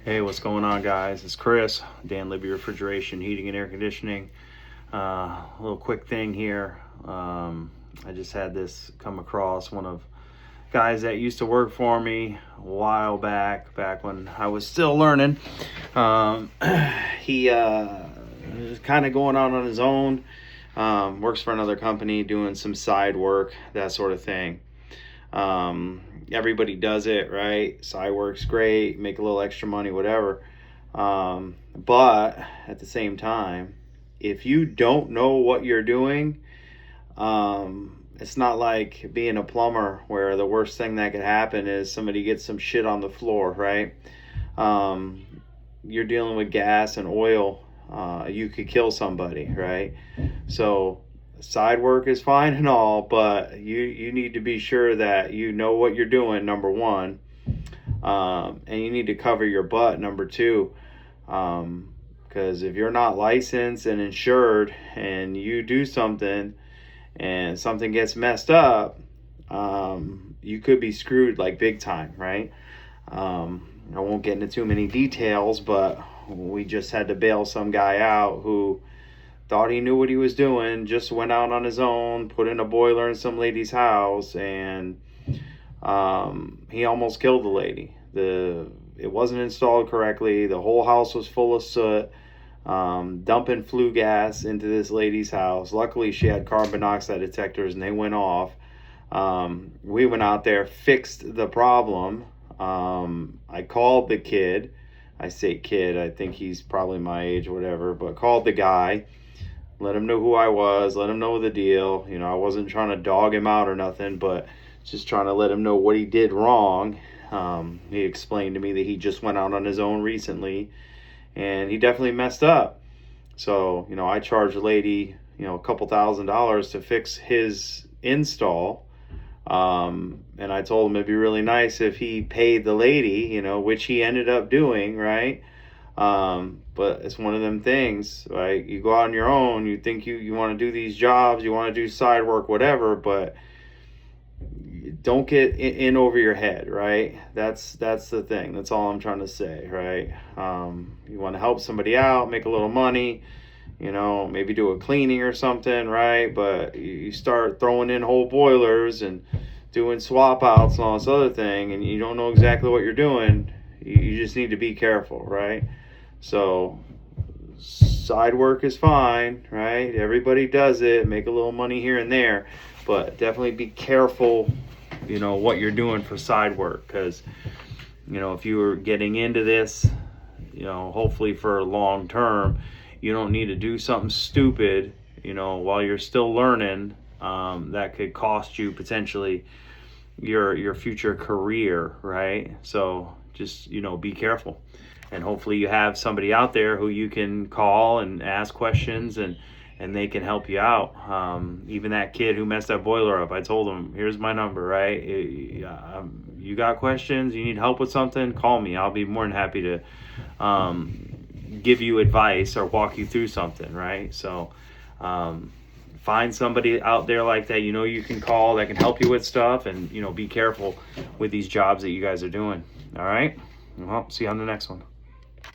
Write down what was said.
Hey, what's going on, guys? It's Chris, Dan Libby Refrigeration, Heating and Air Conditioning. A little quick thing here. I just had this come across one of guys that used to work for me a while back when I was still learning. He was kind of going out on his own. Works for another company, doing some side work, that sort of thing. Everybody does it, right? Side work's great, make a little extra money, whatever. But at the same time, if you don't know what you're doing, it's not like being a plumber where the worst thing that could happen is somebody gets some shit on the floor, right? You're dealing with gas and oil. You could kill somebody, right? So side work is fine and all, but you need to be sure that you know what you're doing, number one. And you need to cover your butt, number two. Because if you're not licensed and insured and you do something and something gets messed up, you could be screwed like big time, right? I won't get into too many details, but we just had to bail some guy out who thought he knew what he was doing, just went out on his own, put in a boiler in some lady's house, and he almost killed the lady. It wasn't installed correctly. The whole house was full of soot, dumping flue gas into this lady's house. Luckily, she had carbon monoxide detectors, and they went off. We went out there, fixed the problem. I called the kid. I say kid, I think he's probably my age or whatever, but called the guy. Let him know who I was, let him know the deal. You know, I wasn't trying to dog him out or nothing, but just trying to let him know what he did wrong. He explained to me that he just went out on his own recently, and he definitely messed up. So, you know, I charged the lady, you know, a couple $1,000s to fix his install. And I told him it'd be really nice if he paid the lady, you know, which he ended up doing, right? But it's one of them things, right? You go out on your own, you think you want to do these jobs, you want to do side work, whatever, but don't get in over your head, right? That's the thing. That's all I'm trying to say, right? You want to help somebody out, make a little money, you know, maybe do a cleaning or something, right? But you start throwing in whole boilers and doing swap outs and all this other thing, and you don't know exactly what you're doing, you just need to be careful, right? So side work is fine, right? Everybody does it, make a little money here and there, but definitely be careful, you know, what you're doing for side work, because, you know, if you were getting into this, you know, hopefully for long term, you don't need to do something stupid, you know, while you're still learning, that could cost you potentially your future career, right? So just, you know, be careful. And hopefully you have somebody out there who you can call and ask questions, and they can help you out. Even that kid who messed that boiler up, I told him, here's my number, right? You got questions, you need help with something, call me. I'll be more than happy to give you advice or walk you through something, right? So find somebody out there like that, you know, you can call, that can help you with stuff, and, you know, be careful with these jobs that you guys are doing. All right? Well, see you on the next one.